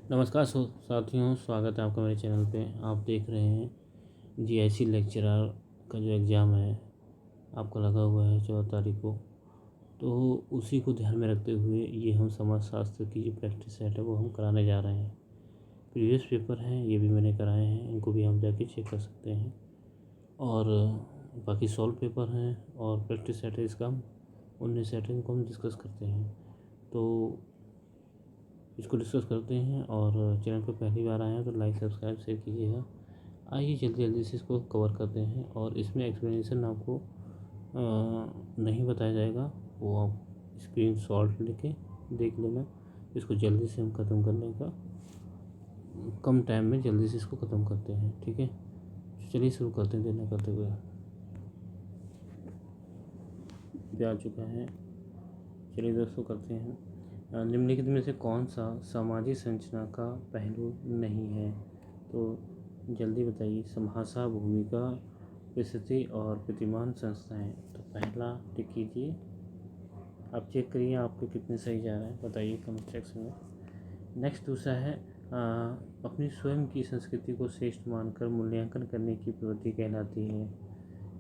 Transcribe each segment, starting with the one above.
नमस्कार साथियों, स्वागत है आपका मेरे चैनल पे। आप देख रहे हैं जीआईसी लेक्चरर का जो एग्ज़ाम है आपका लगा हुआ है 14 तारीख को। तो उसी को ध्यान में रखते हुए ये हम समाज शास्त्र की जो प्रैक्टिस सेट है वो हम कराने जा रहे हैं। प्रीवियस पेपर हैं, ये भी मैंने कराए हैं, इनको भी हम जाके चेक कर सकते हैं। और बाकी सॉल्व पेपर हैं और प्रैक्टिस सेट है, इसका हम 19 सेट है, इनको हम डिस्कस करते हैं। तो इसको डिस्कस करते हैं। और चैनल पर पहली बार आए हैं तो लाइक सब्सक्राइब शेयर कीजिएगा। आइए जल्दी जल्दी से इसको कवर करते हैं। और इसमें एक्सप्लेनेशन आपको नहीं बताया जाएगा, वो आप स्क्रीन शॉट लेके देख लेना। इसको जल्दी से हम ख़त्म करने का, कम टाइम में जल्दी से इसको ख़त्म करते हैं, ठीक है। चलिए शुरू करते हैं देना करते हुए। आ चुका है, चलिए दोस्तों करते हैं। निम्नलिखित में से कौन सा सामाजिक संरचना का पहलू नहीं है? तो जल्दी बताइए। भाषा, भूमिका, परिस्थिति और प्रतिमान संस्थाएं। तो पहला टिक कीजिए। आप चेक करिए आपके कितने सही जा रहे हैं, बताइए कमेंट सेक्शन में। नेक्स्ट दूसरा है अपनी स्वयं की संस्कृति को श्रेष्ठ मानकर मूल्यांकन करने की प्रवृत्ति कहलाती है।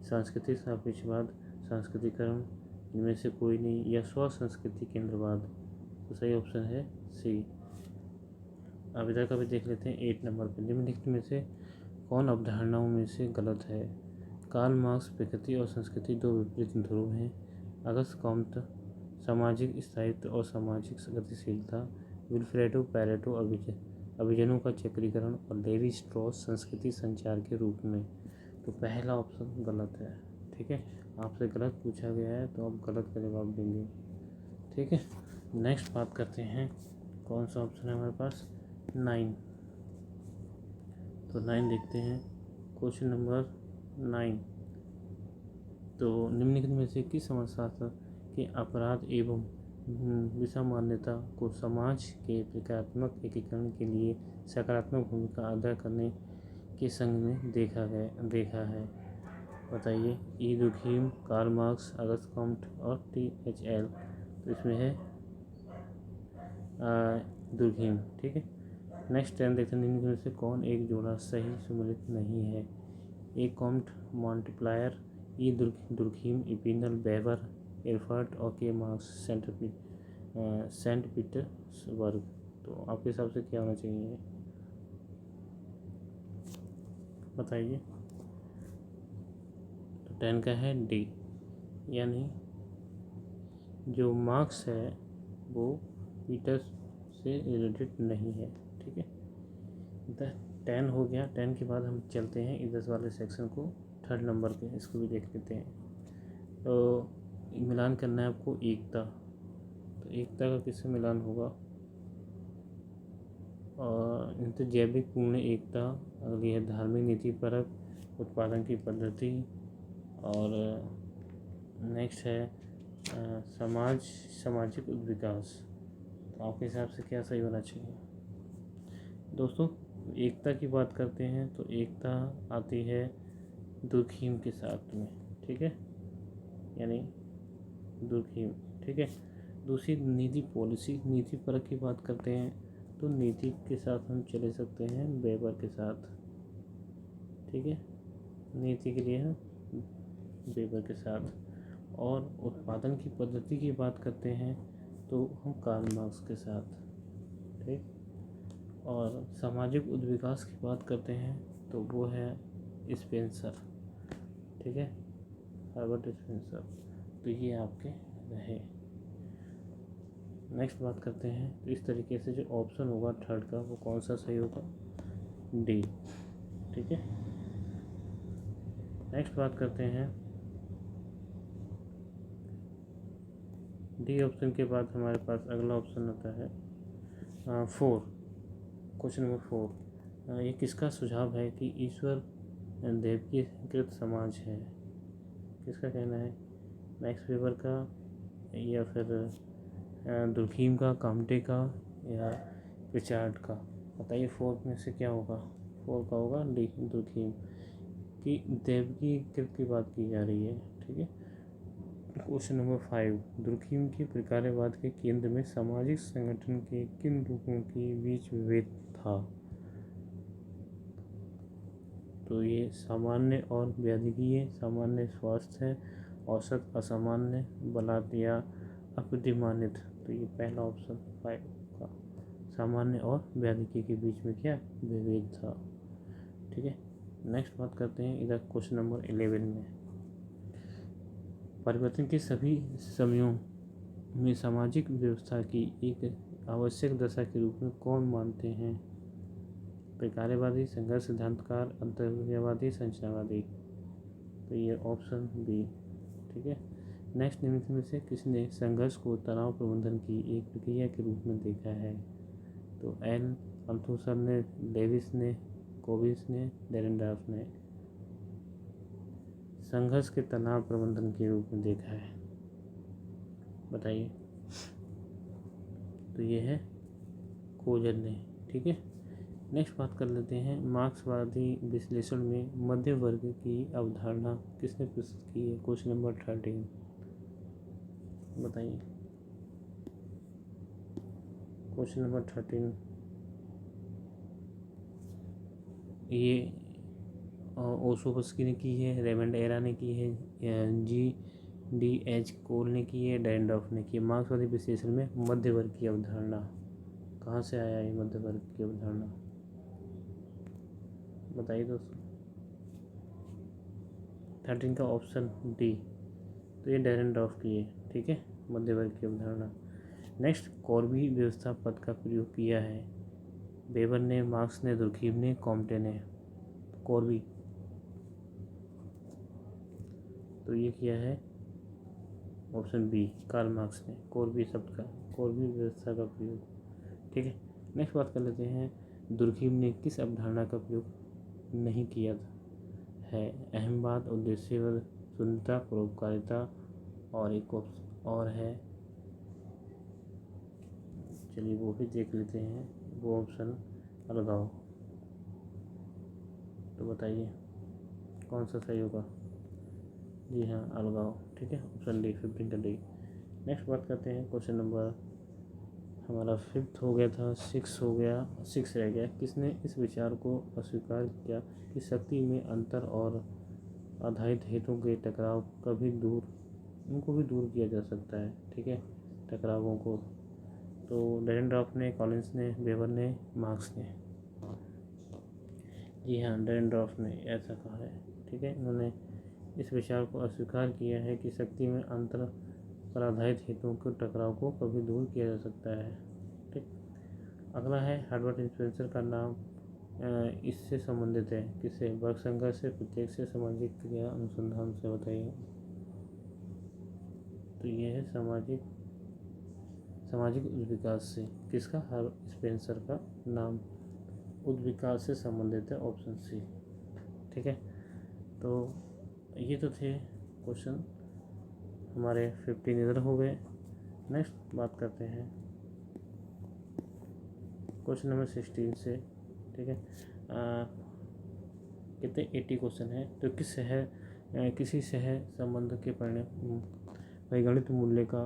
सांस्कृतिक सापेक्षवाद, सांस्कृतिकरण, इनमें से कोई नहीं, या स्व संस्कृति केंद्रवाद। तो सही ऑप्शन है सी। अब इधर का भी देख लेते हैं 8 नंबर पर। निम्नलिखित में से कौन अवधारणाओं में से गलत है? कार्ल मार्क्स प्रकृति और संस्कृति दो विपरीत ध्रुव हैं। अगस्त कॉम्ट सामाजिक स्थायित्व और सामाजिक गतिशीलता। विल्फ्रेडो पैरेटो अभिजनों का चक्रीकरण। और लेवी स्ट्रॉस संस्कृति संचार के रूप में। तो पहला ऑप्शन गलत है, ठीक है। आपसे गलत पूछा गया है तो आप गलत का जवाब देंगे, ठीक है। नेक्स्ट बात करते हैं, कौन सा ऑप्शन है हमारे पास? 9। तो 9 देखते हैं। Question number 9। तो निम्नलिखित में से किस समाजशास्त्र के अपराध एवं विषमान्यता को समाज के प्रक्रियात्मक एकीकरण के लिए सकारात्मक भूमिका अदा करने के संग में देखा है? बताइए। ई Durkheim, Karl Marx, Auguste Comte और THL। तो इसमें है दुर्खीम, ठीक है। नेक्स्ट 10 देखते हैं। निम्न में से कौन एक जोड़ा सही सम्मिलित नहीं है? ए कॉम्ट मल्टीप्लायर, ई दुर्खीम, इपिनल, वेबर, एल्फर्ट और के मार्क्स, सेंट पीटर्सबर्ग। तो आपके हिसाब से क्या होना चाहिए, बताइए। तो 10 का है डी, यानी जो मार्क्स है वो पीटर्स से रिलेटेड नहीं है, ठीक है। 10 हो गया। 10 के बाद हम चलते हैं इधर वाले सेक्शन को, 3rd नंबर पे, इसको भी देख लेते हैं। तो मिलान करना है आपको एकता। तो एकता का किससे मिलान होगा? और तो जैविक पूर्ण एकता, अगली है धार्मिक नीतिपरक उत्पादन की पद्धति। और नेक्स्ट है सामाजिक विकास। तो आपके हिसाब से क्या सही होना चाहिए दोस्तों? एकता की बात करते हैं तो एकता आती है दुर्खीम के साथ में, ठीक है, यानी दुर्खीम, ठीक है। दूसरी नीति पॉलिसी, नीति परक की बात करते हैं तो नीति के साथ हम चले सकते हैं वेबर के साथ, ठीक है। नीति के लिए हम वेबर के साथ। और उत्पादन की पद्धति की बात करते हैं तो हम कार्ल मार्क्स के साथ, ठीक। और सामाजिक उद्विकास की बात करते हैं तो वो है स्पेंसर, ठीक है, हर्बर्ट स्पेंसर। तो ये आपके रहे। नेक्स्ट बात करते हैं तो इस तरीके से जो ऑप्शन होगा 3rd का वो कौन सा सही होगा? डी, ठीक है। नेक्स्ट बात करते हैं, डी ऑप्शन के बाद हमारे पास अगला ऑप्शन आता है 4। Question number 4। ये किसका सुझाव है कि ईश्वर दैवीकृत समाज है? किसका कहना है? मैक्स वेबर का, या फिर दुर्खीम का, काम्टे का, या रिचार्ड का? बताइए 4 में से क्या होगा? 4 का होगा डी, दुर्खीम की दैवीकृत की बात की जा रही है, ठीक है। क्वेश्चन नंबर 5, दुर्कheim के प्रकार्यवाद के केंद्र में सामाजिक संगठन के किन रूपों के बीच विभेद था? तो ये सामान्य और व्याधिकीय, सामान्य स्वास्थ्य है, औसत, असामान्य, बलात् या अप्रतिमानित। तो ये पहला ऑप्शन 5 का सामान्य और व्याधिकीय के बीच में क्या विभेद था। ठीक है, नेक्स्ट बात करते हैं इधर क्वेश्चन नंबर 11 में, परिवर्तन के सभी समयों में सामाजिक व्यवस्था की एक आवश्यक दशा के रूप में कौन मानते हैं? प्रकार्यवादी, संघर्ष सिद्धांतकार, अंतर्क्रियावादी, संरचनावादी। तो ये ऑप्शन बी। ठीक है, नेक्स्ट निम्नलिखित में से किसने संघर्ष को तनाव प्रबंधन की एक प्रक्रिया के रूप में देखा है? तो एल अल्थुसर ने, डेविस ने, कोबिस ने, डेरेनडॉर्फ ने संघर्ष के तनाव प्रबंधन के रूप में देखा है, बताइए। तो ये है कोजर ने। ठीक है, नेक्स्ट बात कर लेते हैं, मार्क्सवादी विश्लेषण में मध्य वर्ग की अवधारणा किसने प्रस्तुत की है? क्वेश्चन नंबर 13, बताइए। क्वेश्चन नंबर 13, ये ओशोवस्की ने की है, रेमंड एरा ने की है, GDH कोल ने की है, डेरेनडॉर्फ ने की है। मार्क्सवादी विश्लेषण में मध्य वर्ग की अवधारणा कहाँ से आया है? मध्य वर्ग की अवधारणा बताइए दोस्तों। 13 का ऑप्शन डी। तो ये डेरेनडॉर्फ की है। ठीक है, मध्य वर्ग की अवधारणा। नेक्स्ट, कॉर्बी व्यवस्था पद का प्रयोग किया है? वेबर ने, मार्क्स ने, दुर्कheim ने, कॉम्टे ने। कॉर्बी, तो ये किया है ऑप्शन बी, कार्ल मार्क्स ने कॉर्बी शब्द का, कॉर्बी व्यवस्था का प्रयोग। ठीक है, नेक्स्ट बात कर लेते हैं, दुर्कheim ने किस अवधारणा का प्रयोग नहीं किया है? अहमवाद, उद्देश्यवाद, शून्यता, परोपकारिता, और एक और है, चलिए वो भी देख लेते हैं, वो ऑप्शन अलगाव। तो बताइए कौन सा सही होगा? जी हाँ, अलगाव। ठीक है, ऑप्शन डी, 15 का डी। नेक्स्ट बात करते हैं, क्वेश्चन नंबर हमारा 5 हो गया था, 6 हो गया, 6 रह गया। किसने इस विचार को अस्वीकार किया कि शक्ति में अंतर और आधारित हेतुओं के टकराव उनको भी दूर किया जा सकता है? ठीक है, टकरावों को। तो डेरेनडॉर्फ ने, कॉलिंस ने, वेबर ने, मार्क्स ने। जी हाँ, डेरेनडॉर्फ ने ऐसा कहा है। ठीक है, उन्होंने इस विचार को अस्वीकार किया है कि शक्ति में अंतर पर आधारित हेतुओं के टकराव को कभी दूर किया जा सकता है। ठीक, अगला है, हर्बर्ट स्पेंसर का नाम इससे संबंधित है? किससे? वर्ग संघर्ष से, प्रत्येक से, सामाजिक क्रिया अनुसंधान से। बताइए। तो ये है सामाजिक उद्विकास से। किसका? हर्बर्ट स्पेंसर का नाम उद्विकास से संबंधित है, ऑप्शन सी। ठीक है, तो ये तो थे क्वेश्चन हमारे 15 इधर हो गए। नेक्स्ट बात करते हैं क्वेश्चन नंबर 16 से। ठीक है, कितने 80 क्वेश्चन है। तो किसी शहर संबंध के परिगणित मूल्य का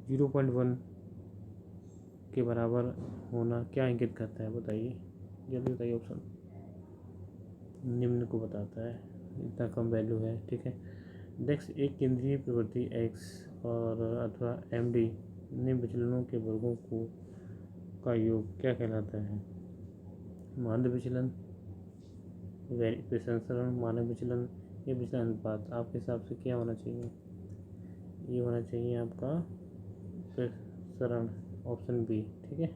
0.1 के बराबर होना क्या इंगित करता है? बताइए, जल्दी बताइए। ऑप्शन निम्न को बताता है, इतना कम वैल्यू है। ठीक है, डेक्स एक केंद्रीय प्रवृत्ति x और अथवा MD ने विचलनों के वर्गों का योग क्या कहलाता है? माध्य विचलन, प्रसंस्करण, मानक विचलन, या विचलन अनुपात। आपके हिसाब से क्या होना चाहिए? ये होना चाहिए आपका प्रसरण, ऑप्शन बी। ठीक है,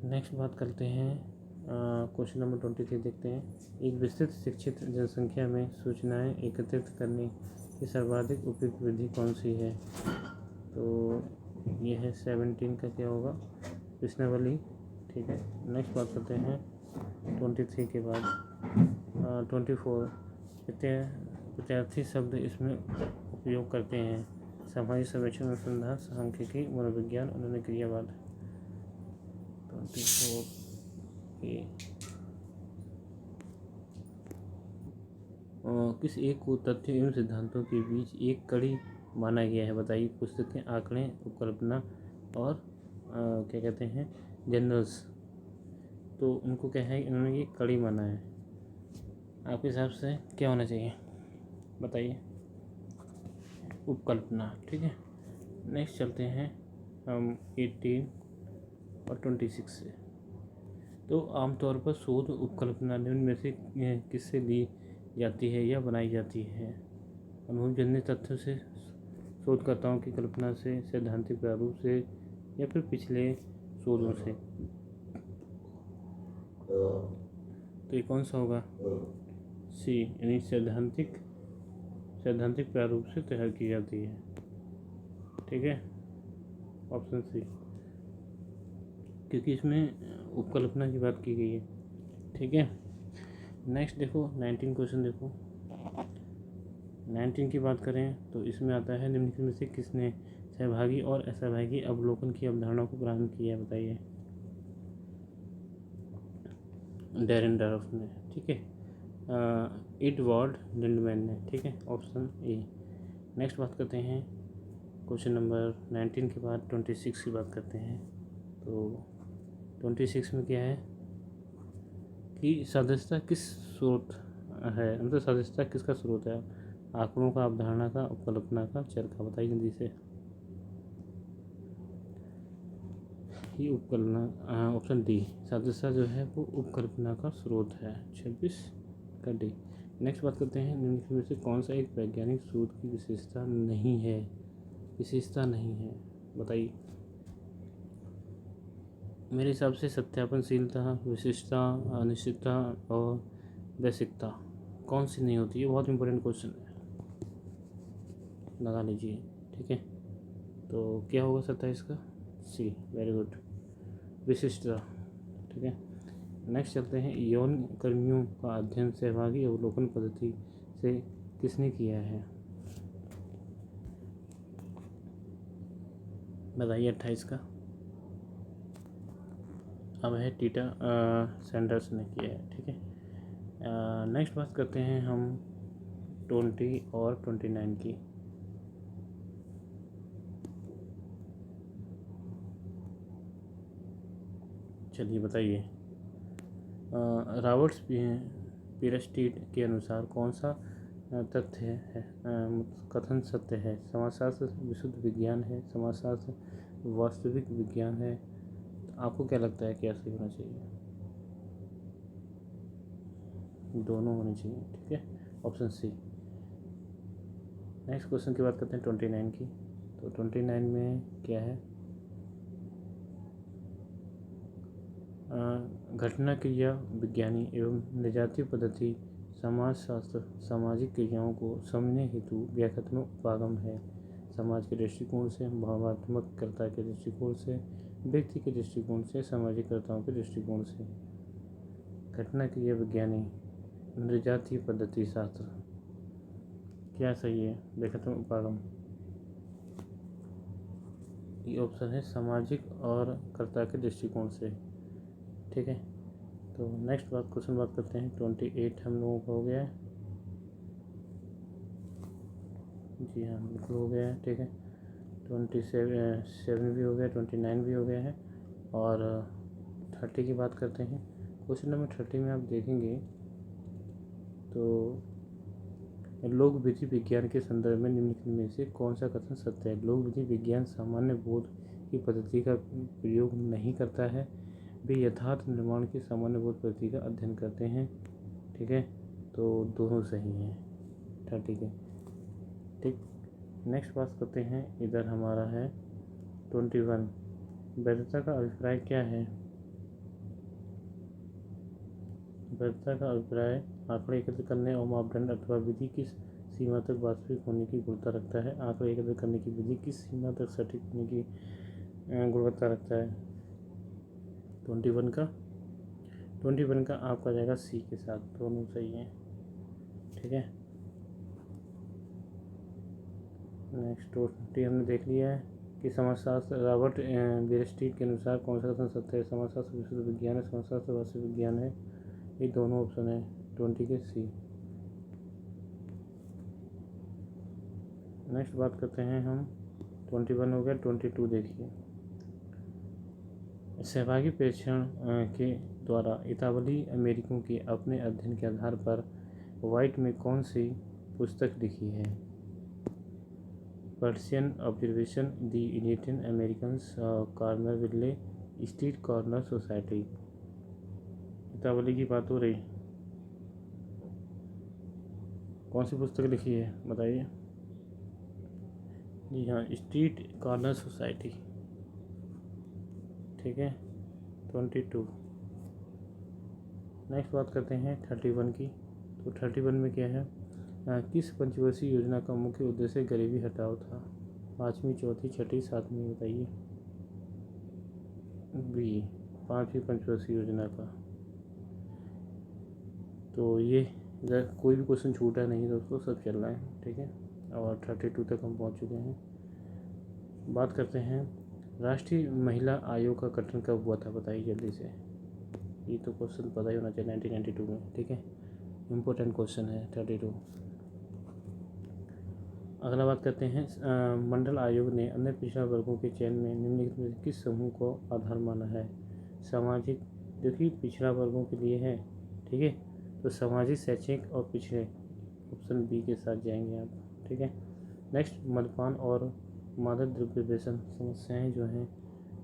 नेक्स्ट बात करते हैं क्वेश्चन नंबर 23 देखते हैं। एक विस्तृत शिक्षित जनसंख्या में सूचनाएं एकत्रित करने की सर्वाधिक उपयुक्त विधि कौन सी है? तो ये है 17 का क्या होगा? प्रश्नावली। ठीक है, नेक्स्ट बात करते हैं 23 के बाद 24 प्रत्यार्थी शब्द इसमें उपयोग करते हैं? सामाजिक सर्वेक्षण, अनुसंधान, सांख्यिकी, मनोविज्ञान, उन्होंने क्रियावाद। 24 के किस एक को तथ्य एवं सिद्धांतों के बीच एक कड़ी माना गया है? बताइए। पुस्तकें, आंकड़े, उपकल्पना और क्या कहते हैं, जनरल्स। तो उनको क्या है, इन्होंने ये कड़ी माना है। आपके हिसाब से क्या होना चाहिए, बताइए? उपकल्पना। ठीक है, नेक्स्ट चलते हैं हम 18 और 26 से। तो आमतौर पर शोध उपकल्पना निम्न में से किससे ली जाती है या बनाई जाती है? अनुभवजन्य तथ्यों से, शोधकर्ताओं की कल्पना से, सैद्धांतिक प्रारूप से, या फिर पिछले शोधों से। तो ये कौन सा होगा? सी, यानी सैद्धांतिक प्रारूप से तैयार की जाती है। ठीक है, ऑप्शन सी, क्योंकि इसमें उपकल्पना की बात की गई है। ठीक है, नेक्स्ट देखो 19 क्वेश्चन देखो। 19 की बात करें तो इसमें आता है, निम्नलिखित में से किसने सहभागी और असहभागी अवलोकन की अवधारणा को प्रारंभ किया? बताइए। डेरेनडॉर्फ ने। ठीक है, एडवर्ड लिंडमैन ने। ठीक है, ऑप्शन ए। नेक्स्ट बात करते हैं क्वेश्चन नंबर 19 के बाद 26 की बात करते हैं। तो 26 में क्या है कि सदस्यता किस स्रोत है, मतलब सदस्यता किसका स्रोत है? आंकड़ों का, अवधारणा का, उपकल्पना का, चर का? बताइए जल्दी से। ये उपकल्पना, ऑप्शन डी, सदस्यता जो है वो उपकल्पना का स्रोत है। 26 का डी। नेक्स्ट बात करते हैं, निम्नलिखित में से कौन सा एक वैज्ञानिक शोध की विशेषता नहीं है? बताइए। मेरे हिसाब से सत्यापनशीलता, विशिष्टता, अनिश्चितता और वैश्विकता। कौन सी नहीं होती? ये बहुत इंपॉर्टेंट क्वेश्चन है, लगा लीजिए। ठीक है, तो क्या होगा 27 का? सी, वेरी गुड, विशिष्टता। ठीक है, नेक्स्ट चलते हैं, यौन कर्मियों का अध्ययन सहभागी अवलोकन पद्धति से किसने किया है? बताइए 28 का। अब है टीटा सैंडर्स ने किया है। ठीक है, नेक्स्ट बात करते हैं हम 20 और 29 की। चलिए बताइए। रॉबर्ट्स पीरस्टीड के अनुसार कौन सा तथ्य है, कथन सत्य है? समाजशास्त्र विशुद्ध विज्ञान है, समाजशास्त्र वास्तविक विज्ञान है? तो आपको क्या लगता है क्या सही होना चाहिए? दोनों होने चाहिए। ठीक है, ऑप्शन सी। नेक्स्ट क्वेश्चन की बात करते हैं 29 की। तो 29 में क्या है, घटना क्रिया विज्ञानी एवं निजातीय पद्धति समाजशास्त्र सामाजिक क्रियाओं को समझने हेतु व्याख्यात्मक उपागम है। समाज के दृष्टिकोण से, भावात्मकता के दृष्टिकोण से, व्यक्ति के दृष्टिकोण से, सामाजिकताओं के दृष्टिकोण से। घटना क्रिया विज्ञानी, नृजातीय पद्धति शास्त्र। क्या सही है? व्याख्यात्मक उपागम। ये ऑप्शन है सामाजिक और कर्ता के दृष्टिकोण से। ठीक है, तो नेक्स्ट क्वेश्चन बात करते हैं 28 हम लोगों का हो गया है। जी हाँ, बिल्कुल हो गया है। ठीक है, 27 भी हो गया, 29 भी हो गया है, और 30 की बात करते हैं। क्वेश्चन नंबर 30 में आप देखेंगे तो लोक विधि विज्ञान के संदर्भ में निम्नलिखित में से कौन सा कथन सत्य है? लोक विधि विज्ञान सामान्य बोध की पद्धति का प्रयोग नहीं करता है, वे यथार्थ निर्माण की सामान्य बोध पद्धति का अध्ययन करते हैं। ठीक है, तो दोनों सही हैं। 30 के। ठीक, नेक्स्ट बात करते हैं, इधर हमारा है 21, वैधता का अभिप्राय क्या है? वैधता का अभिप्राय आंकड़े एकत्र करने और मापदंड अथवा विधि किस सीमा तक वास्तविक होने की गुणवत्ता रखता है? आंकड़े एकत्र करने की विधि किस सीमा तक सटीक होने की गुणवत्ता रखता है? 21 का आपका जाएगा सी के साथ, दोनों सही हैं। ठीक है, नेक्स्ट 20 हमने देख लिया है कि समाजशास्त्र रॉबर्ट पीरस्टीड के अनुसार कौन सा कथन सत्य है? समाजशास्त्र विशुद्ध विज्ञान है, समाजशास्त्र वास्तविक विज्ञान है। ये दोनों ऑप्शन है 20 के सी। नेक्स्ट बात करते हैं हम 21 हो गया, 22 देखिए। सहभागी प्रेक्षण के द्वारा इतालवी अमेरिकियों के अपने अध्ययन के आधार पर वाइट में कौन सी पुस्तक लिखी है? Persian observation, the Indian Americans, Cornerville street corner society. इतालवी की बात हो रही, कौन सी पुस्तक लिखी है बताइए? जी हाँ, स्ट्रीट कॉर्नर सोसाइटी। ठीक है, 22। नेक्स्ट बात करते हैं 31 की। तो 31 में क्या है? किस पंचवर्षीय योजना का मुख्य उद्देश्य गरीबी हटाओ था? 5वीं, 4थी, 6ठी, 7वीं बताइए। बी, 5वीं पंचवर्षीय योजना का। तो ये इधर कोई भी क्वेश्चन छूटा नहीं दोस्तों, सब चल रहा है। ठीक है, और 32 तक हम पहुंच चुके हैं। बात करते हैं राष्ट्रीय महिला आयोग का गठन कब हुआ था? बताइए जल्दी से। ये तो क्वेश्चन पता ही होना चाहिए, 1992 में। ठीक है, इम्पोर्टेंट क्वेश्चन है 32। अगला बात करते हैं मंडल आयोग ने अन्य पिछड़ा वर्गों के चयन में निम्नलिखित में किस समूह को आधार माना है? सामाजिक, देखिए पिछड़ा वर्गों के लिए है। ठीक है, तो सामाजिक, शैक्षिक और पिछड़े, ऑप्शन बी के साथ जाएंगे आप। ठीक है, नेक्स्ट मद्यपान और मादक द्रव्य व्यसन समस्याएं जो हैं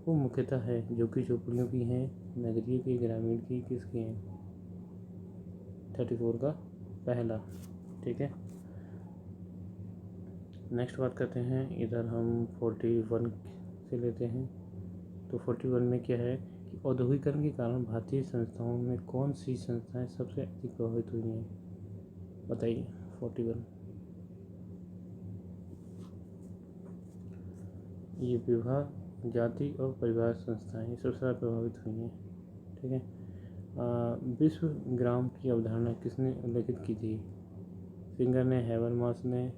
वो मुख्यतः है जो कि झोपड़ियों की हैं, नगरीय की, ग्रामीण की, किसकी हैं? 34 का पहला। ठीक है, नेक्स्ट बात करते हैं, इधर हम 41 से लेते हैं। तो 41 में क्या है कि औद्योगिकरण के कारण भारतीय संस्थाओं में कौन सी संस्थाएं सबसे अधिक प्रभावित हुई हैं? बताइए 41। ये विवाह, जाति और परिवार संस्थाएं ये सबसे ज़्यादा प्रभावित हुई हैं। ठीक है, विश्व ग्राम की अवधारणा किसने उल्लेखित की थी? सिंगर ने, हैबरमास ने,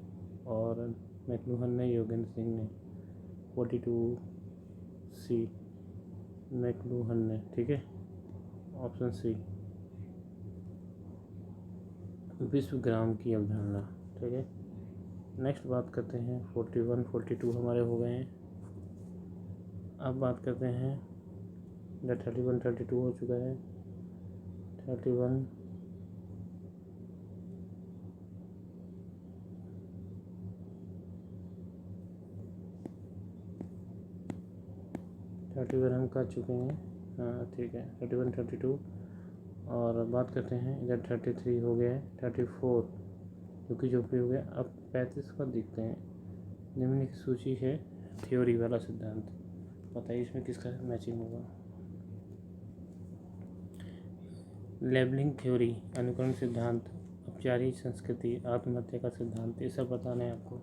और मैकलुहन ने, योगेंद्र सिंह ने। 42 सी, मैकलुहन ने। ठीक है, ऑप्शन सी, विश्व ग्राम की अवधारणा। ठीक है, नेक्स्ट बात करते हैं 41, 42 हमारे हो गए हैं। अब बात करते हैं 31, 32 हो चुका है। 31 हम कर चुके हैं। हाँ ठीक है, 31, 32 और बात करते हैं इधर 33 हो गया है। 34 जो कि झोपड़ी हो गया। अब 35 का देखते हैं। निम्नलिखित सूची है थ्योरी वाला सिद्धांत, बताइए इसमें किसका मैचिंग होगा? लेबलिंग थ्योरी, अनुकरण सिद्धांत, औपचारिक संस्कृति, आत्महत्या का सिद्धांत, ये सब बताना है आपको।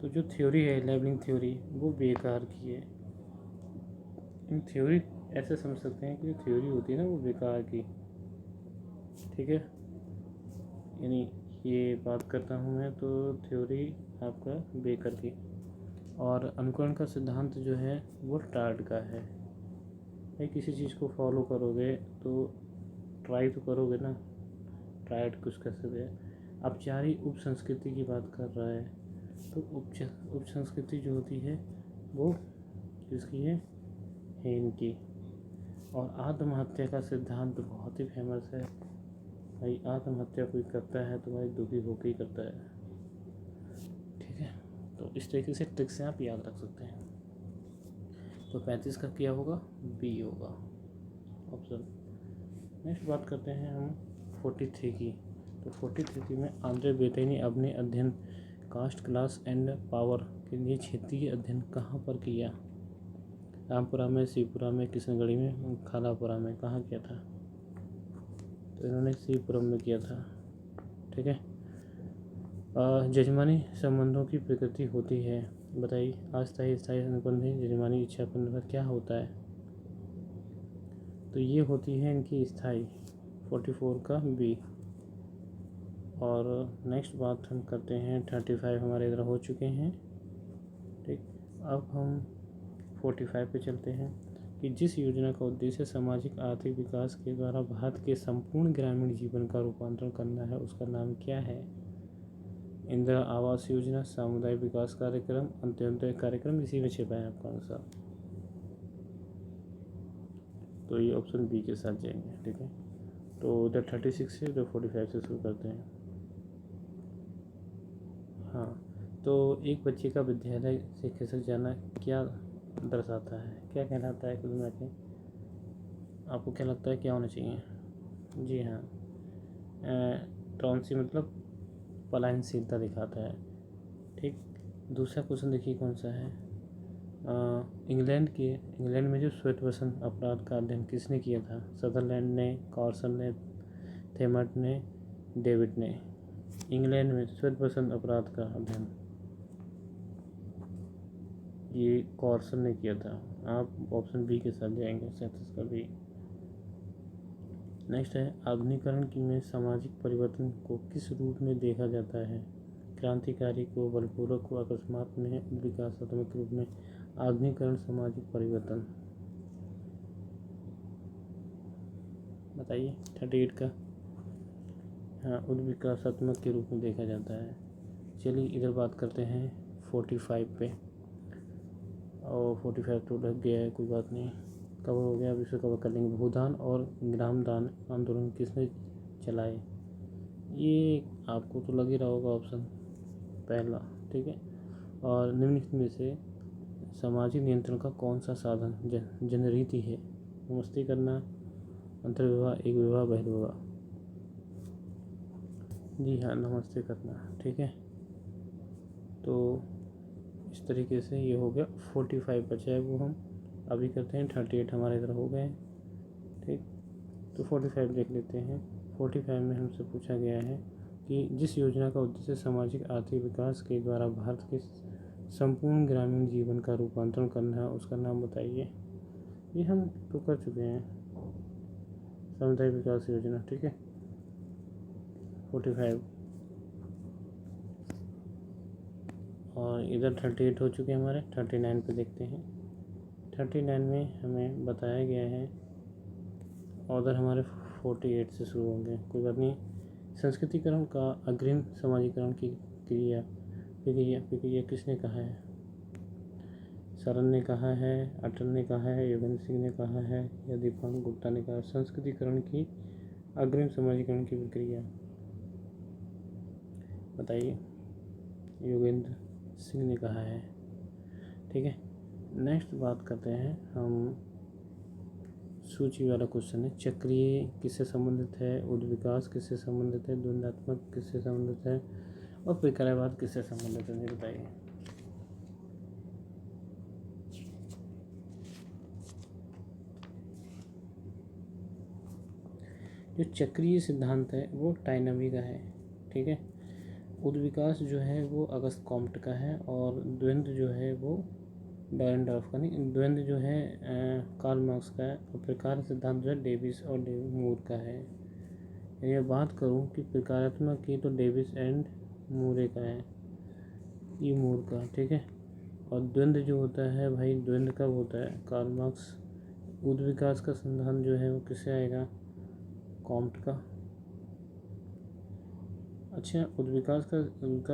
तो जो थ्योरी है लेबलिंग थ्योरी वो बेकार की है। इन थ्योरी ऐसे समझ सकते हैं कि जो थ्योरी होती है ना वो बेकार की। ठीक है, यानी ये बात करता हूँ मैं तो थ्योरी आपका बेकार की। और अनुकरण का सिद्धांत जो है वो टार्ड का है। भाई किसी चीज़ को फॉलो करोगे तो ट्राई तो करोगे ना, ट्राइड कुछ कर सकते हैं। औपचारिक उप संस्कृति की बात कर रहा है, तो उप संस्कृति जो होती है वो किसकी है? हेन की। और आत्महत्या का सिद्धांत बहुत ही फेमस है भाई। आत्महत्या कोई करता है तो भाई दुखी होकर ही करता है। ठीक है, तो इस तरीके से ट्रिक से आप याद रख सकते हैं। तो 35 का क्या होगा? बी होगा ऑप्शन। नेक्स्ट बात करते हैं हम 43 की। तो 43 में आंद्रे बेटे ने अपने अध्ययन कास्ट, क्लास एंड पावर के लिए क्षेत्रीय अध्ययन कहाँ पर किया? रामपुरा में, शिवपुरा में, किशनगढ़ी में, खालापुरा में, कहाँ किया था? तो इन्होंने शिवपुरम में किया था। ठीक है, जजमानी संबंधों की प्रकृति होती है, बताइए। अस्थायी, स्थायी, अनुबंधी, जजमानी, इच्छापन क्या होता है? तो ये होती है इनकी स्थायी। 44 का बी। और नेक्स्ट बात हम करते हैं 35 हमारे इधर हो चुके हैं। ठीक, अब हम 45 पे चलते हैं। कि जिस योजना का उद्देश्य सामाजिक आर्थिक विकास के द्वारा भारत के संपूर्ण ग्रामीण जीवन का रूपांतरण करना है उसका नाम क्या है? इंदिरा आवास योजना, सामुदायिक विकास कार्यक्रम, अंत्योदय कार्यक्रम, इसी में छिपा है आपका आंसर। तो ये ऑप्शन बी के साथ जाएंगे। ठीक है, तो इधर 36 से इधर 45 से शुरू करते हैं। हाँ, तो एक बच्चे का विद्यालय से खिसक जाना क्या दर्शाता है, क्या कहलाता है? कुल मिला के आपको क्या लगता है क्या होना चाहिए? जी हाँ, ट्रांसी मतलब पलायनशीलता दिखाता है। ठीक, दूसरा क्वेश्चन देखिए कौन सा है। इंग्लैंड में जो श्वेत वसंत अपराध का अध्ययन किसने किया था? सदरलैंड ने, कॉर्सन ने, थेमट ने, डेविड ने। इंग्लैंड में श्वेत वसंत अपराध का अध्ययन ये कॉर्सन ने किया था। आप ऑप्शन बी के साथ जाएंगे, 37 का बी। नेक्स्ट है, आधुनिकीकरण में सामाजिक परिवर्तन को किस रूप में देखा जाता है? क्रांतिकारी को, बलपूर्वक को, अकस्मात में, विकासात्मक रूप में। आधुनिकीकरण सामाजिक परिवर्तन बताइए 38 का। हाँ, उद्विकासात्मक के रूप में देखा जाता है। चलिए इधर बात करते हैं 45 पे, और 45 तो लग गया है, कोई बात नहीं, कवर हो गया। अब इसे कवर कर लेंगे। भूदान और ग्रामदान आंदोलन किसने चलाए? ये आपको तो लग ही रहा होगा ऑप्शन पहला। ठीक है, और निम्नलिखित में से सामाजिक नियंत्रण का कौन सा साधन जनरीति है? नमस्ते करना, अंतर्विवाह, एक विवाह, बहिर्विवाह। जी हाँ, नमस्ते करना। ठीक है, तो इस तरीके से ये हो गया 45 बचा है, वो हम अभी करते हैं। 38 हमारे इधर हो गए। ठीक, तो 45 देख लेते हैं। 45 में हमसे पूछा गया है कि जिस योजना का उद्देश्य सामाजिक आर्थिक विकास के द्वारा भारत के संपूर्ण ग्रामीण जीवन का रूपांतरण करना है उसका नाम बताइए। ये हम तो कर चुके हैं, सामुदायिक विकास योजना। ठीक है, 45 और इधर 38 हो चुके हैं हमारे। 39 पे देखते हैं। 39 में हमें बताया गया है, और उधर हमारे 48 से शुरू होंगे, कोई बात नहीं। संस्कृतिकरण का अग्रिम समाजीकरण की प्रक्रिया किसने कहा है? सरन ने कहा है, अटल ने कहा है, योगेंद्र सिंह ने कहा है, या दीपांक गुप्ता ने कहा? संस्कृतिकरण की अग्रिम समाजीकरण की प्रक्रिया बताइए। योगेंद्र सिंह ने कहा है। ठीक है, नेक्स्ट बात करते हैं हम, सूची वाला क्वेश्चन है। चक्रीय किससे संबंधित है? उद्विकास किससे संबंधित है? द्वंद्वात्मक किससे संबंधित है? और प्रक्रियावाद किससे संबंधित है? बताइए। जो चक्रीय सिद्धांत है वो टाइनबी का है। ठीक है, उद्विकास जो है वो अगस्त कॉम्ट का है, और द्वंद्व जो है वो डायरनडॉर्फ का नहीं, द्वंद्व जो है कार्ल मार्क्स का है, और प्रकार सिद्धांत जो है डेविस और मूर का है। यदि बात करूँ कि प्रकारात्मक की, तो डेविस एंड मूरे का है, ये मूर का। ठीक है, और द्वंद्व जो होता है भाई, द्वंद्व कब होता है? Karl Marx. उद्विकास का सिद्धांत जो है वो किससे आएगा? कॉम्ट का। अच्छा, उद्विकास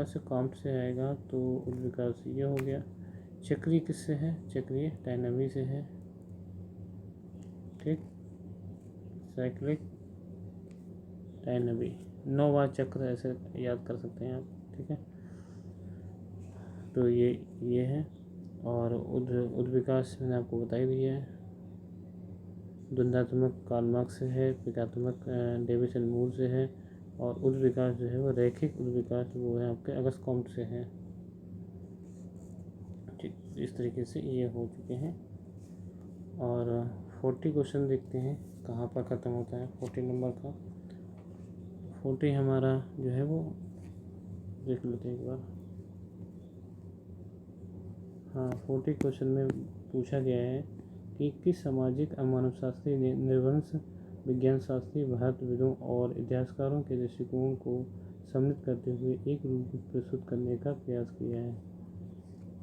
से कॉम्ट से आएगा, तो उद्विकास ये हो गया। चक्रीय किससे है? चक्रीय डायनामी से है। ठीक, साइक्लिक डायनामी, 9 बार चक्र ऐसे याद कर सकते हैं आप। ठीक है, तो ये है। और उद्विकास मैंने आपको बता ही दिया है। द्वंद्वात्मक कार्ल मार्क्स से है, प्रकारात्मक डेविस एंड मूर से है, और उद्विकास जो है वो रैखिक उद्विकास वो है आपके अगस्त कॉम्ट से है। ठीक, इस तरीके से ये हो चुके हैं। और 40 क्वेश्चन देखते हैं कहाँ पर ख़त्म होता है। 40 नंबर का 40 हमारा जो है वो देख लेते हैं एक बार। हाँ, 40 क्वेश्चन में पूछा गया है कि किस सामाजिक मानवशास्त्री ने नृवंश विज्ञान शास्त्री, भारतविदों और इतिहासकारों के दृष्टिकोण को सम्मिलित करते हुए एक रूप प्रस्तुत करने का प्रयास किया है?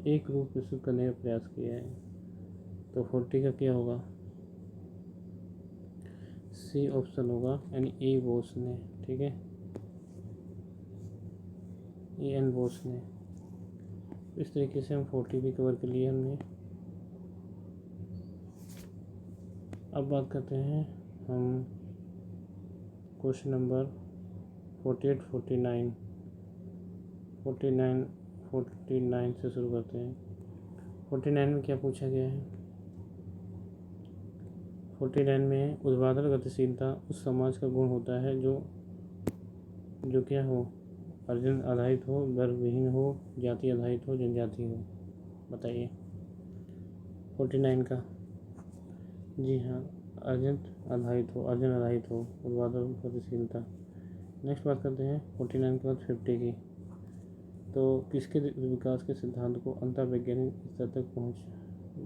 एक रूप प्रस्तुत करने का प्रयास किया है। तो 40 का क्या होगा? सी ऑप्शन होगा, यानी ए बोस ने। ठीक है, ए एन बोस ने। इस तरीके से हम 40 भी कवर कर लिए हमने। अब बात करते हैं हम क्वेश्चन नंबर 48, 49 से शुरू करते हैं। 49 में क्या पूछा गया है? 49 में ऊर्ध्वाधर गतिशीलता उस समाज का गुण होता है जो क्या हो? अर्जन आधारित हो, वर्गविहीन हो, जाति आधारित हो, जनजाति हो। बताइए 49 का। जी हाँ, अर्जन आधारित हो, ऊर्ध्वाधर गतिशीलता। नेक्स्ट बात करते हैं 49 के बाद 50 की। तो किसके विकास के सिद्धांत को अंतर्वैज्ञानिक स्तर तक पहुँच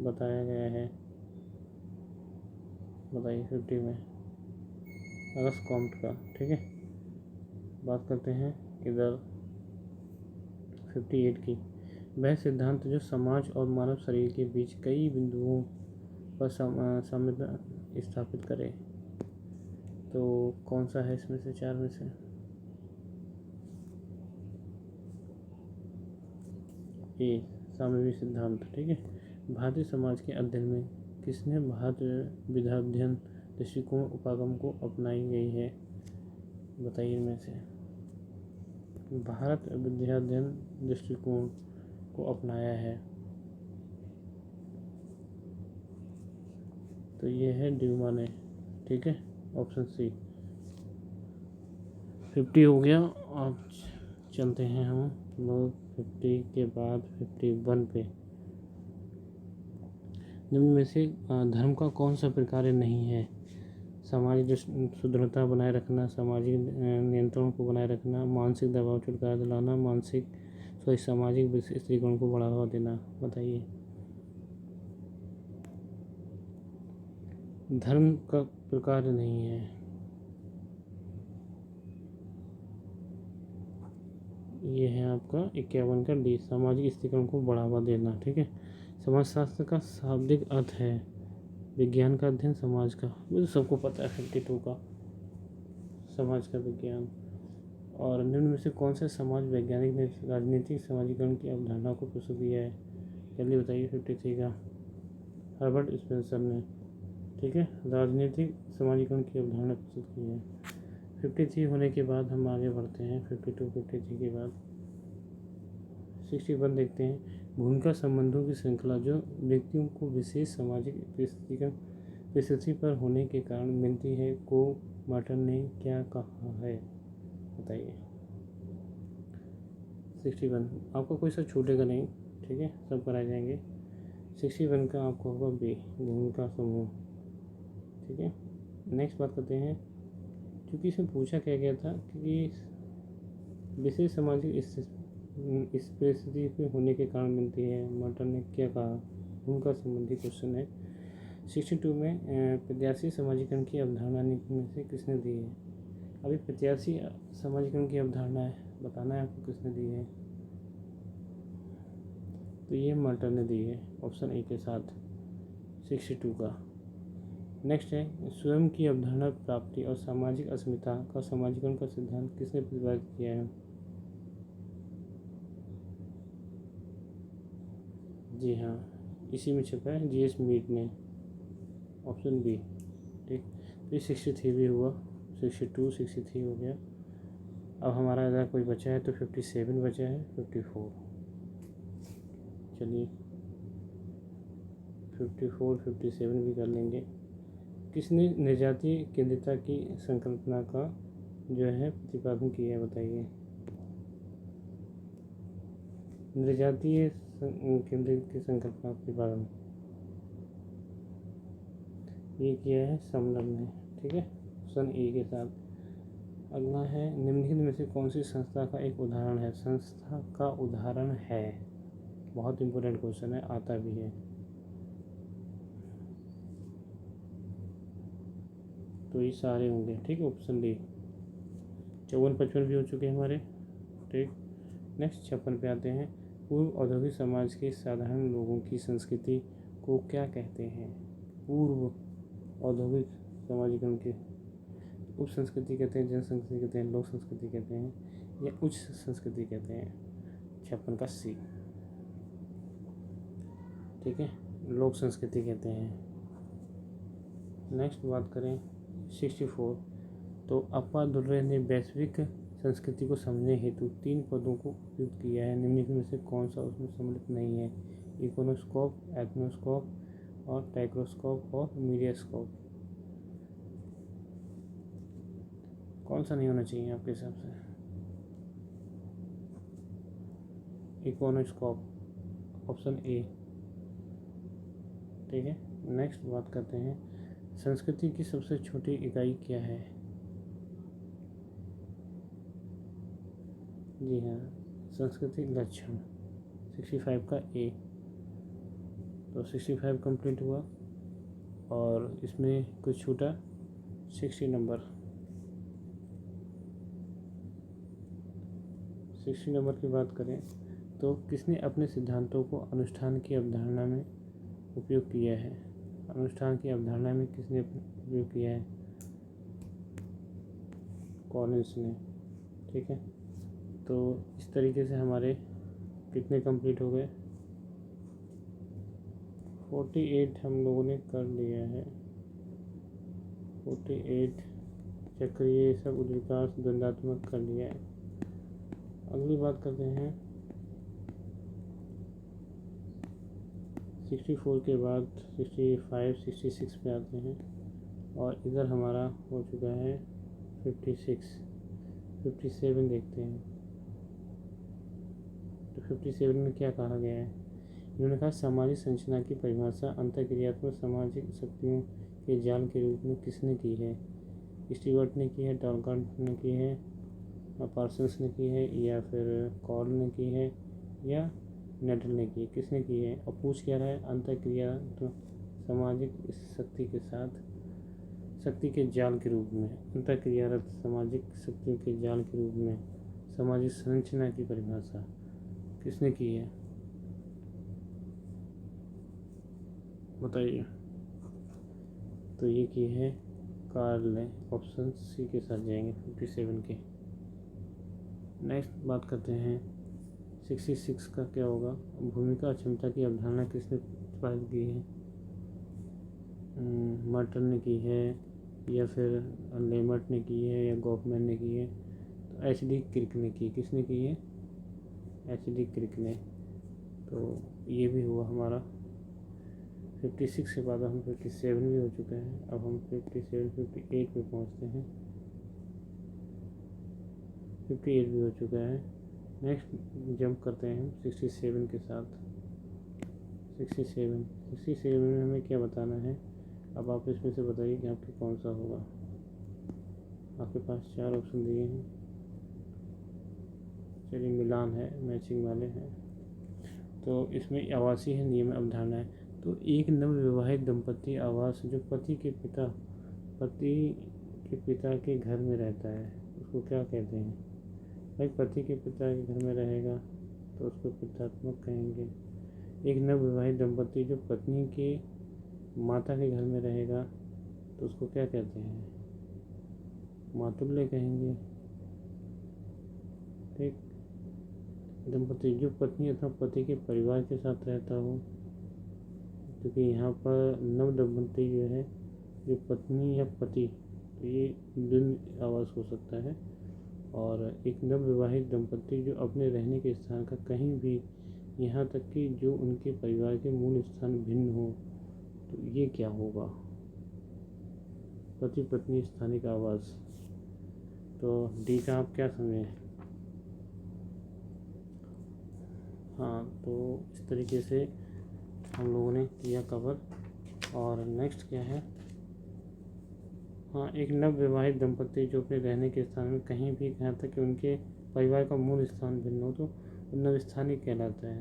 बताया गया है? बताइए 50 में अगस्त कॉम्ट का। ठीक है, बात करते हैं इधर 58 की। वह सिद्धांत जो समाज और मानव शरीर के बीच कई बिंदुओं पर साम्यता स्थापित करे। तो कौन सा है इसमें से, चार में से? ए, साम्यवी सिद्धांत। ठीक है, भारतीय समाज के अध्ययन में किसने भारत विधाध्ययन दृष्टिकोण उपागम को अपनाई गई है? बताइए इनमें से। भारत विधाध्ययन दृष्टिकोण को अपनाया है, तो ये है ड्यूमा ने। ठीक है, ऑप्शन सी। 50 हो गया। अब चलते हैं हम लोग 50 के बाद 51 पे। निम्न में से धर्म का कौन सा प्रकार नहीं है? सामाजिक सुदृढ़ता बनाए रखना, सामाजिक नियंत्रण को बनाए रखना, मानसिक दबाव छुटकारा दिलाना, सामाजिक दृष्टिकोण को बढ़ावा देना। बताइए धर्म का प्रकार नहीं है। ये है आपका 51 का डी, सामाजिक दृष्टिकोण को बढ़ावा देना। ठीक है, समाजशास्त्र का शाब्दिक अर्थ है विज्ञान का अध्ययन समाज का। ये तो सबको पता है 52 का, समाज का विज्ञान। और निम्न में से कौन से समाज वैज्ञानिक ने राजनीतिक समाजीकरण की अवधारणा को प्रस्तुत किया है? जल्दी बताइए 53 का, हर्बर्ट स्पेंसर ने। ठीक है, राजनीतिक समाजीकरण की अवधारणा प्रस्तुत की है। 53 होने के बाद हम आगे बढ़ते हैं 52, 53 के बाद 61 देखते हैं। भूमिका संबंधों की श्रृंखला जो व्यक्तियों को विशेष सामाजिक परिस्थिति पर होने के कारण मिलती है को मार्टन ने क्या कहा है? बताइए 61। आपका कोई सा छूटेगा नहीं। ठीक है, सब कराए जाएंगे। 61 का आपको होगा बी, भूमिका समूह। ठीक है, नेक्स्ट बात करते हैं। क्योंकि इसमें पूछा क्या गया था कि विशेष सामाजिक इस परिस्थिति पे होने के कारण मिलती है, मार्टन ने क्या कहा? भूमिका संबंधी क्वेश्चन है। 62 में प्रत्याशी समाजीकरण की अवधारणा में से किसने दी है? अभी प्रत्याशी समाजीकरण की अवधारणा है, बताना है आपको किसने दी है। तो ये मार्टन ने दी है, ऑप्शन ए के साथ 62 का। नेक्स्ट है स्वयं की अवधारणा प्राप्ति और सामाजिक अस्मिता का समाजीकरण का सिद्धांत किसने प्रतिपादित किया है? जी हाँ, इसी में छपा है, जी.एच. मीड ने, ऑप्शन बी। ठीक, तो 63 भी हुआ, 62, 63 हो गया। अब हमारा अगर कोई बचा है तो 57 बचा है, 54। चलिए 54, 57 भी कर लेंगे। किसने निर्जातीय केंद्रिता की संकल्पना का जो है प्रतिपादन किया है? बताइए निर्जातीय केंद्रित की संकल्पना प्रतिपादन ये किया है समलम ने। ठीक है, ऑप्शन ए के साथ। अगला है निम्नलिखित में से कौन सी संस्था का एक उदाहरण है? संस्था का उदाहरण है, बहुत इंपॉर्टेंट क्वेश्चन है, आता भी है। तो ये सारे होंगे। ठीक है, ऑप्शन डी। 54, 55 भी हो चुके हैं हमारे। ठीक, नेक्स्ट 56 पे आते हैं। पूर्व औद्योगिक समाज के साधारण लोगों की संस्कृति को क्या कहते हैं? पूर्व औद्योगिक समाजीकरण के उप संस्कृति कहते हैं, जन संस्कृति कहते हैं, लोक संस्कृति कहते हैं या उच्च संस्कृति कहते हैं? 56 का सी। ठीक है, लोक संस्कृति कहते हैं। नेक्स्ट बात करें 64। तो अप्पा दुर्रे ने वैश्विक संस्कृति को समझने हेतु 3 पदों को उपयुक्त किया है, निम्नलिखित में से कौन सा उसमें सम्मिलित नहीं है? इकोनोस्कोप, एथनोस्कोप और टाइक्रोस्कोप और मीडियास्कोप। कौन सा नहीं होना चाहिए आपके हिसाब से? इकोनोस्कोप, ऑप्शन ए। ठीक है, नेक्स्ट बात करते हैं संस्कृति की सबसे छोटी इकाई क्या है? जी हाँ, संस्कृति लक्षण 65 का ए। तो 65 कंप्लीट हुआ और इसमें कुछ छूटा 60 नंबर। 60 नंबर की बात करें तो किसने अपने सिद्धांतों को अनुष्ठान की अवधारणा में उपयोग किया है? अनुष्ठान की अवधारणा में किसने उपयोग किया है? कॉलिंस ने। ठीक है, तो इस तरीके से हमारे कितने कंप्लीट हो गए? 48 हम लोगों ने कर लिया है। 48 चक्रीय सब उद्विकास द्वंद्वात्मक कर लिया है। अगली बात करते हैं 64 के बाद 65, 66 पे आते हैं और इधर हमारा हो चुका है 56, 57 देखते हैं। तो 57 में क्या कहा गया है? इन्होंने कहा सामाजिक संरचना की परिभाषा अंतःक्रियात्मक सामाजिक शक्तियों के जाल के रूप में किसने की है? स्टीवर्ट ने की है, टॉलकार्ट ने की है, पार्सन्स ने की है या फिर कॉल ने की है या नेटल ने की है? किसने की है? और पूछ क्या रहा है? अंतःक्रिया तो सामाजिक शक्ति के साथ शक्ति के जाल के रूप में, अंतःक्रियारत सामाजिक शक्तियों के जाल के रूप में सामाजिक संरचना की परिभाषा किसने की है? बताइए। तो ये की है कार्ल ने। ऑप्शन सी के साथ जाएंगे 57 के। नेक्स्ट बात करते हैं 66 का क्या होगा? भूमिका क्षमता की अवधारणा किसने प्रतिपादित की है? मर्टन ने की है या फिर लेमर्ट ने की है या गॉफमैन ने की है? तो एच.डी. क्रिक ने की। किसने की है? एच.डी. क्रिक ने। तो ये भी हुआ हमारा 56 के बाद हम 57 भी हो चुके हैं। अब हम 57, 58 पे पहुँचते हैं। 58 भी हो चुका है। नेक्स्ट जंप करते हैं हम 67 के साथ। 67 में हमें क्या बताना है? अब आप इसमें से बताइए कि आपके कौन सा होगा। आपके पास 4 ऑप्शन दिए हैं। चलिए, मिलान है, मैचिंग वाले हैं। तो इसमें आवासीय है, नियम अवधारणा है। तो एक नवविवाहित दंपति आवास जो पति के पिता के घर में रहता है उसको क्या कहते हैं? भाई, पति के पिता के घर में रहेगा तो उसको पितात्मक कहेंगे। एक नवविवाहित दंपति जो पत्नी के माता के घर में रहेगा तो उसको क्या कहते हैं? मातुल्य कहेंगे। ठीक, दंपति जो पत्नी अथवा पति के परिवार के साथ रहता हो, क्योंकि यहाँ पर नव दंपति जो है जो पत्नी या पति, तो ये द्वंद्व आवास हो सकता है। और एक नवविवाहित दंपति जो अपने रहने के स्थान का कहीं भी, यहाँ तक कि जो उनके परिवार के मूल स्थान भिन्न हो, तो ये क्या होगा? पति पत्नी स्थानिक आवास। तो डी का आप क्या समझें? हाँ, तो इस तरीके से हम लोगों ने किया कवर। और नेक्स्ट क्या है? हाँ, एक नवविवाहित दंपति जो अपने रहने के स्थान में कहीं भी, यहाँ तक कि उनके परिवार का मूल स्थान भिन्न हो, तो नवस्थानिक कहलाता है।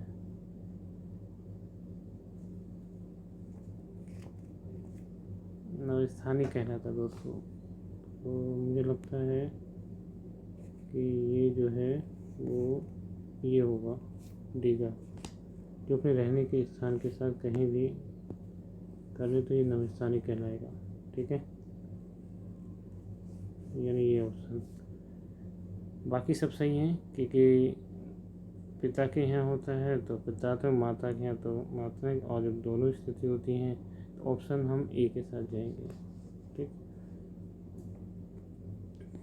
नवस्थानिक कहलाता है दोस्तों। तो मुझे लगता है कि ये जो है वो ये होगा डी का, जो अपने रहने के स्थान के साथ कहीं भी कर ले तो ये नमिस्तानी कहलाएगा। ठीक है, यानी ये ऑप्शन। बाकी सब सही हैं, क्योंकि पिता के यहाँ होता है तो पिता, तो माता के यहाँ तो माता, और जब दोनों स्थिति होती हैं तो ऑप्शन हम ए के साथ जाएंगे। ठीक,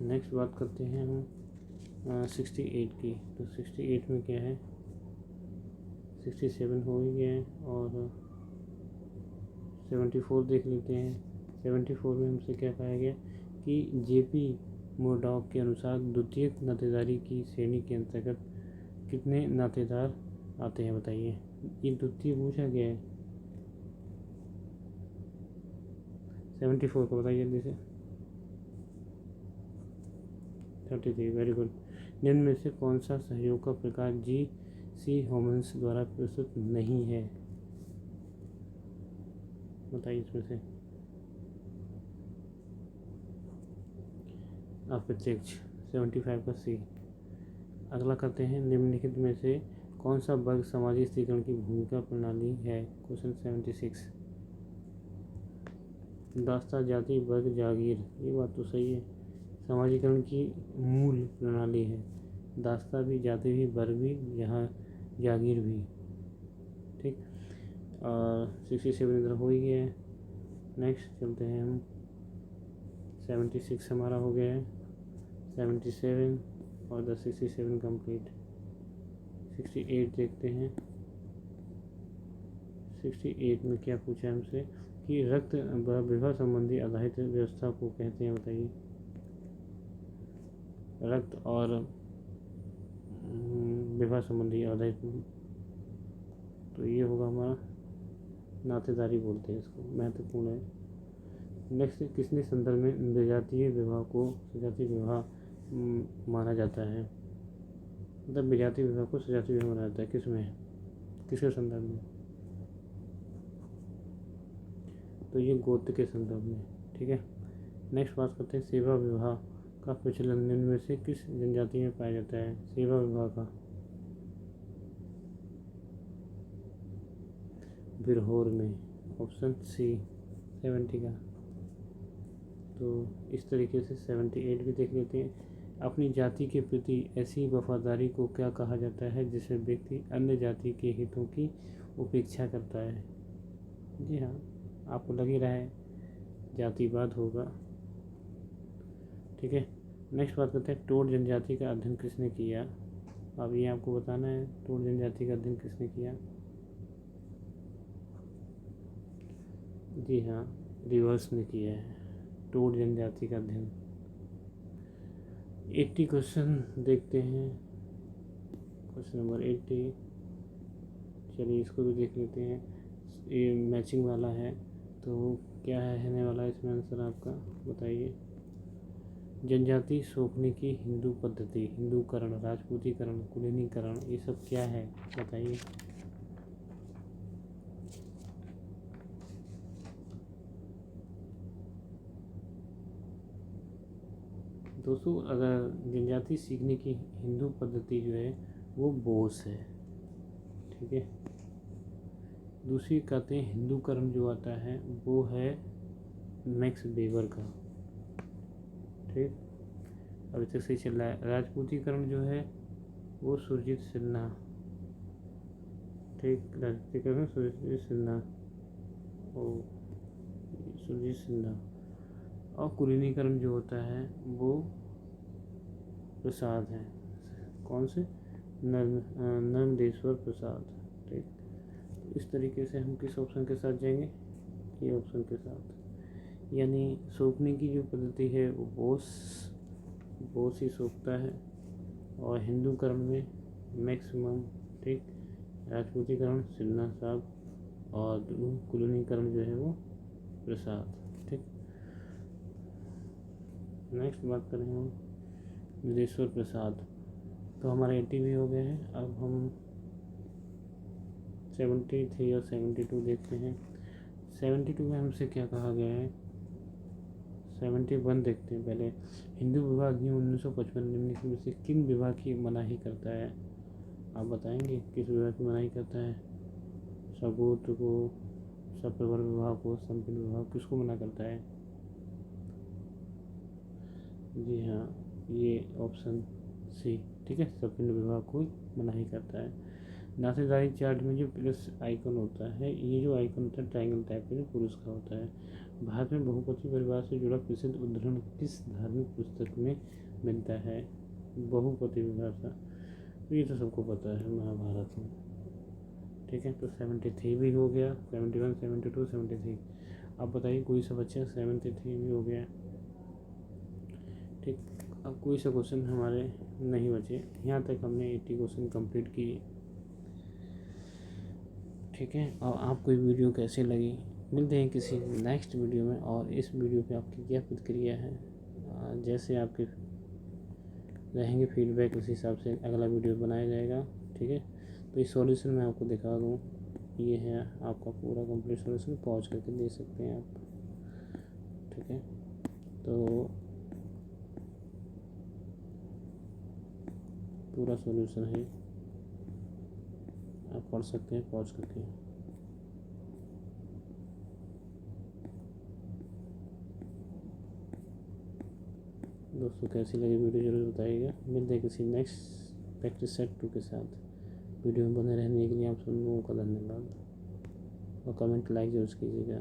नेक्स्ट बात करते हैं हम 68 की। तो 68 में क्या है, 67 हो ही गया है, और 74 देख लेते हैं। 74 में हमसे क्या कहा गया कि जेपी मुरडॉक के अनुसार द्वितीयक नातेदारी की श्रेणी के अंतर्गत कितने नातेदार आते हैं, बताइए। ये द्वितीय पूछा गया है। 74 को बताइए जल्दी से। 33, वेरी गुड। निम्न में से कौन सा सहयोग का प्रकार जी सी होमन्स द्वारा प्रस्तुत नहीं है, बताइए इसमें से। अप्रत्यक्ष, 75 का सी। अगला करते हैं, निम्नलिखित में से कौन सा वर्ग सामाजिक स्थिरीकरण की भूमिका प्रणाली है, क्वेश्चन 76। दास्ता, जाति, वर्ग, जागीर, ये बात तो सही है, समाजीकरण की मूल प्रणाली है। दास्ता भी, जाति भी, वर्ग भी, यहाँ जागीर भी। ठीक, और 67 इधर हो ही गया है। नेक्स्ट चलते हैं हम, 76 हमारा हो गया है, 77 और 67 कंप्लीट। 68 देखते हैं। 68 में क्या पूछा है हमसे कि रक्त विवाह संबंधी आधारित व्यवस्था को कहते हैं, बताइए। रक्त और विवाह संबंधी आधारित, तो ये होगा हमारा नातेदारी बोलते हैं इसको, महत्वपूर्ण है। नेक्स्ट, किसने संदर्भ में विजातीय विवाह को सजातीय विवाह माना जाता है, मतलब विजातीय विवाह को सजातीय विवाह माना जाता है, किसमें, किसके संदर्भ में, तो ये गोत्र के संदर्भ में। ठीक है, नेक्स्ट बात करते हैं, सेवा विवाह का प्रचलन निम्न में से किस जनजाति में पाया जाता है, सेवा विवाह का। बिरहोर में, ऑप्शन सी 70 का। तो इस तरीके से 78 भी देख लेते हैं। अपनी जाति के प्रति ऐसी वफादारी को क्या कहा जाता है जिसमें व्यक्ति अन्य जाति के हितों की उपेक्षा करता है। जी हाँ, आपको लग ही रहा है जातिवाद होगा। ठीक है, नेक्स्ट बात करते हैं, टोड जनजाति का अध्ययन किसने किया। अब ये आपको बताना है, टोड जनजाति का अध्ययन किसने किया। जी हाँ, रिवर्स ने किया है टोड जनजाति का अध्ययन। 80 क्वेश्चन देखते हैं, क्वेश्चन नंबर 80। चलिए इसको भी देख लेते हैं, ये मैचिंग वाला है, तो क्या है वाला इसमें आंसर आपका, बताइए। जनजाति सोखने की हिंदू पद्धति, हिंदूकरण, राजपूतीकरण, कुलीनीकरण, ये सब क्या है, बताइए। दोस्तों, अगर जनजाति सीखने की हिंदू पद्धति जो है वो बोस है। ठीक है, दूसरी कहते हैं हिंदूकरण जो आता है वो है मैक्स वेबर का। ठीक, अभी तक सही चल रहा है। राजपूतीकरण जो है वो सुरजीत सिन्हा। ठीक, राजपूतीकरण सुरजीत सिन्हा, ओ सुरजीत सिन्हा। और कुलीनीकरण जो होता है वो प्रसाद है, कौन से, नर्मदेश्वर प्रसाद। ठीक, इस तरीके से हम किस ऑप्शन के साथ जाएंगे, ये ऑप्शन के साथ, यानी सोखने की जो पद्धति है वो बोस ही सोखता है, और हिंदूकरण में मैक्सिमम। ठीक, राजपूतीकरण सिन्हा साहब, और कुलीनीकरण जो है वो प्रसाद। ठीक, नेक्स्ट बात करें हम नरेश्वर प्रसाद। तो हमारे 80 भी हो गए हैं। अब हम 73 और 72 देखते हैं। 72 में हमसे क्या कहा गया है, 71 देखते हैं पहले। हिंदू विवाह अधिनियम 1955 निम्नलिखित में से किन विवाह की मनाही करता है, आप बताएंगे किस विवाह की मनाही करता है। सगोत्र को, सप्रवर विवाह को, संपन्न विवाह किसको मना करता है? जी हाँ, ये ऑप्शन सी, ठीक है, सप्रवर विवाह को मना ही करता है। नातेदारी चार्ट में जो प्लस आइकन होता है, ये जो आइकन होता है ट्रायंगल टाइप का, जो पुरुष का होता है। भारत में बहुपति परिवार से जुड़ा प्रसिद्ध उदाहरण किस धार्मिक पुस्तक में मिलता है? बहुपति परिवार, तो ये तो सबको पता है, महाभारत में, ठीक है। तो 73 भी हो गया, 71, 72, 73। अब बताइए कोई सा बच्चा 73 भी हो गया, ठीक। अब कोई सा क्वेश्चन हमारे नहीं बचे, यहाँ तक हमने 80 क्वेश्चन कंप्लीट किए, ठीक है। और आपको ये वीडियो कैसे लगी, मिलते हैं किसी नेक्स्ट वीडियो में। और इस वीडियो पे आपकी क्या प्रतिक्रिया है, जैसे आपके रहेंगे फीडबैक, उस हिसाब से अगला वीडियो बनाया जाएगा, ठीक है। तो इस सॉल्यूशन मैं आपको दिखा दूँ, ये है आपका पूरा कंप्लीट सॉल्यूशन, पॉज करके देख सकते हैं आप, ठीक है। तो पूरा सॉल्यूशन है, आप पढ़ सकते हैं पॉज करके। दोस्तों कैसी लगी वीडियो ज़रूर बताइएगा। मिलते हैं किसी नेक्स्ट प्रैक्टिस सेट 2 के साथ। वीडियो में बने रहने के लिए आप सभी लोगों का धन्यवाद, और कमेंट लाइक जरूर कीजिएगा।